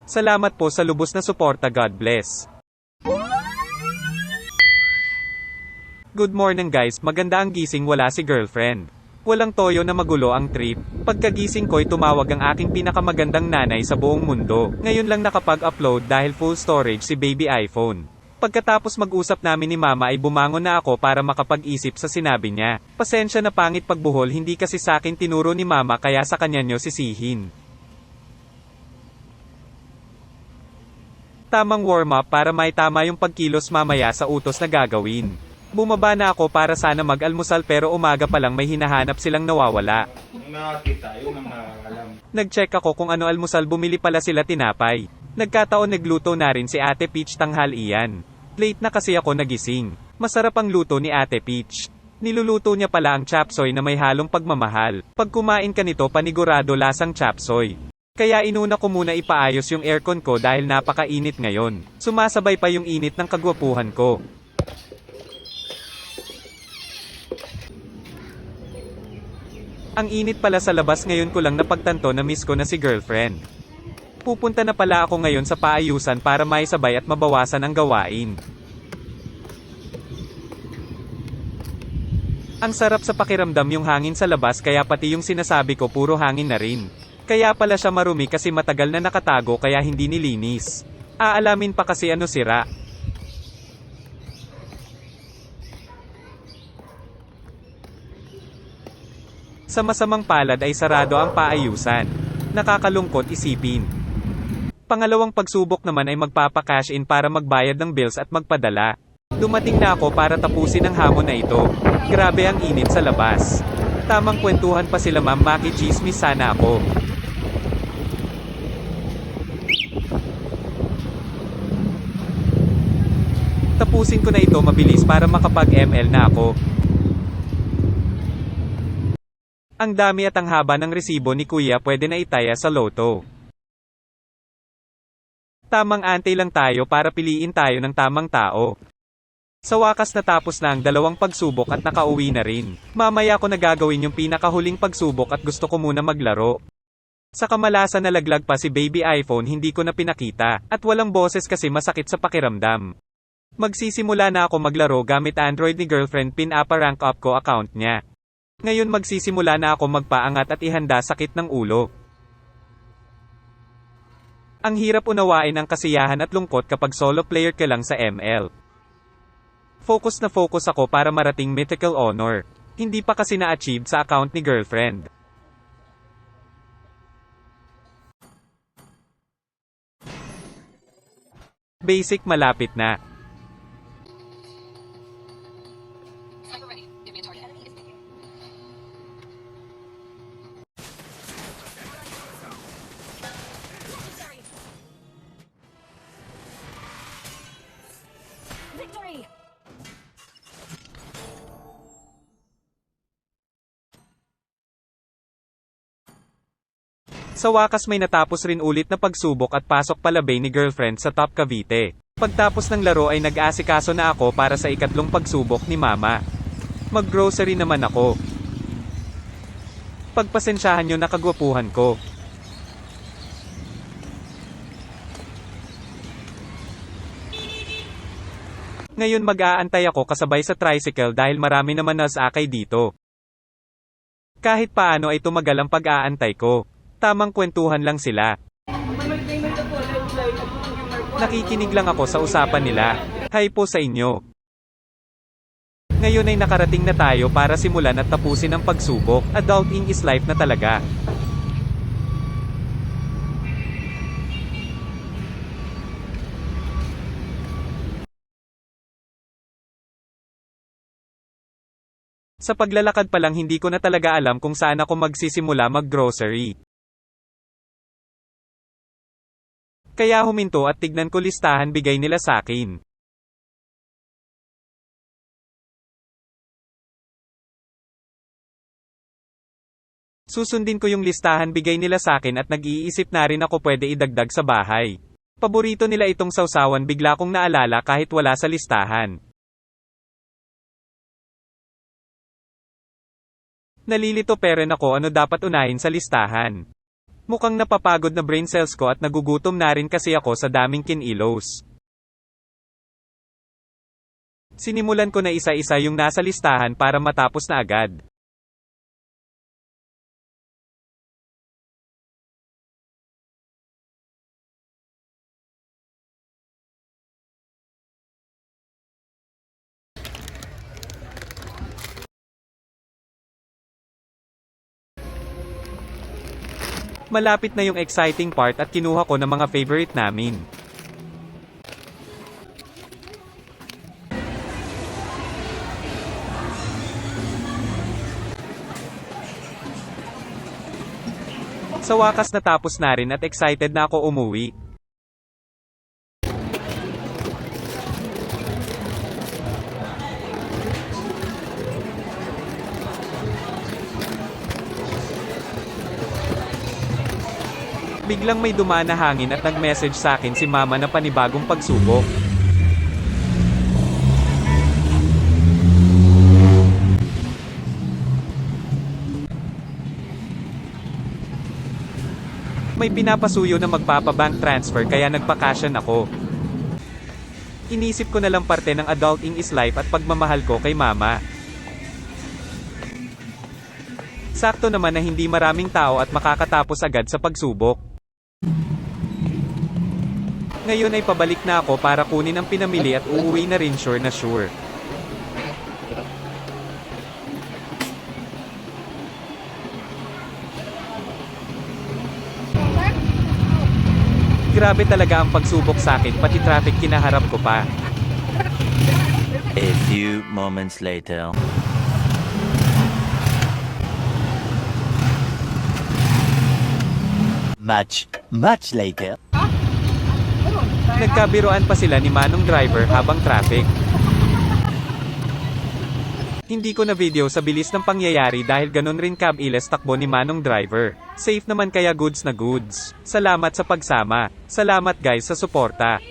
Salamat po sa lubos na suporta, God bless. Good morning guys, maganda ang gising, wala si girlfriend. Walang toyo na magulo ang trip. Pagkagising ko'y tumawag ang aking pinakamagandang nanay sa buong mundo. Ngayon lang nakapag-upload dahil full storage si baby iPhone. Pagkatapos mag-usap namin ni mama ay bumangon na ako para makapag-isip sa sinabi niya. Pasensya na pangit pagbuhol, hindi kasi sa akin tinuro ni mama kaya sa kanya nyo sisihin. Tamang warm-up para may tama yung pagkilos mamaya sa utos na gagawin. Bumaba na ako para sana mag-almusal pero umaga pa lang may hinahanap silang nawawala. Nakakita, yun ang alam. Nag-check ako kung ano almusal, bumili pala sila tinapay. Nagkataon nagluto na rin si Ate Peach tanghalian. Late na kasi ako nagising. Masarap ang luto ni Ate Peach. Niluluto niya pala ang chapsoy na may halong pagmamahal. Pag kumain ka nito panigurado lasang chapsoy. Kaya inuna ko muna ipaayos yung aircon ko dahil napakainit ngayon. Sumasabay pa yung init ng kagwapuhan ko. Ang init pala sa labas, ngayon ko lang napagtanto na miss ko na si girlfriend. Pupunta na pala ako ngayon sa paayusan para maisabay at mabawasan ang gawain. Ang sarap sa pakiramdam yung hangin sa labas, kaya pati yung sinasabi ko puro hangin na rin. Kaya pala siya marumi kasi matagal na nakatago kaya hindi nilinis. Aalamin pa kasi ano sira. Sa masamang palad ay sarado ang paayusan. Nakakalungkot isipin. Pangalawang pagsubok naman ay magpapa-cash in para magbayad ng bills at magpadala. Dumating na ako para tapusin ang hamon na ito. Grabe ang init sa labas. Tamang kwentuhan pa sila, ma'am, makichismis sana ako. Tapusin ko na ito mabilis para makapag-ML na ako. Ang dami at ang haba ng resibo ni Kuya, pwede na itaya sa loto. Tamang antay lang tayo para piliin tayo ng tamang tao. Sa wakas natapos na ang dalawang pagsubok at nakauwi na rin. Mamaya ko na gagawin yung pinakahuling pagsubok at gusto ko muna maglaro. Sa kamalasan nalaglag pa si baby iPhone, hindi ko na pinakita, at walang boses kasi masakit sa pakiramdam. Magsisimula na ako maglaro gamit Android ni girlfriend, pin-apa-rank up ko account niya. Ngayon magsisimula na ako magpaangat at ihanda sakit ng ulo. Ang hirap unawain ang kasiyahan at lungkot kapag solo player ka lang sa ML. Focus na focus ako para marating mythical honor. Hindi pa kasi na-achieve sa account ni girlfriend. Basic, malapit na. Victory! Sa wakas may natapos rin ulit na pagsubok at pasok palabay ni girlfriend sa Top Cavite. Pagtapos ng laro ay nag-aasikaso na ako para sa ikatlong pagsubok ni mama. Mag-grocery naman ako. Pagpasensyahan nyo na kagwapuhan ko. Ngayon mag-aantay ako kasabay sa tricycle dahil marami naman nasakay dito. Kahit paano ay tumagal ang pag-aantay ko. Tamang kwentuhan lang sila. Nakikinig lang ako sa usapan nila. Hi po sa inyo. Ngayon ay nakarating na tayo para simulan at tapusin ang pagsubok. Adulting is life na talaga. Sa paglalakad pa lang hindi ko na talaga alam kung saan ako magsisimula mag-grocery. Kaya huminto at tignan ko listahan bigay nila sa akin. Susundin ko yung listahan bigay nila sa akin at nag-iisip na rin ako pwede idagdag sa bahay. Paborito nila itong sausawan, bigla kong naalala kahit wala sa listahan. Nalilito pero ako ano dapat unahin sa listahan. Mukhang napapagod na brain cells ko at nagugutom na rin kasi ako sa daming kinilos. Sinimulan ko na isa-isa yung nasa listahan para matapos na agad. Malapit na yung exciting part at kinuha ko ng mga favorite namin. Sa wakas natapos na rin at excited na ako umuwi. Biglang may dumaan na hangin at nag-message sa akin si mama na panibagong pagsubok. May pinapasuyo na magpapabank transfer kaya nagpakasyan ako. Inisip ko na lang parte ng adulting is life at pagmamahal ko kay mama. Sakto naman na hindi maraming tao at makakatapos agad sa pagsubok. Ngayon ay pabalik na ako para kunin ang pinamili at uuwi na rin sure na sure. Grabe talaga ang pagsubok sa akin, pati traffic kinaharap ko pa. A few moments later. Much later. Nagkabiroan pa sila ni Manong driver habang traffic. Hindi ko na video sa bilis ng pangyayari dahil ganun rin kabilis takbo ni Manong driver. Safe naman kaya goods na goods. Salamat sa pagsama. Salamat guys sa suporta.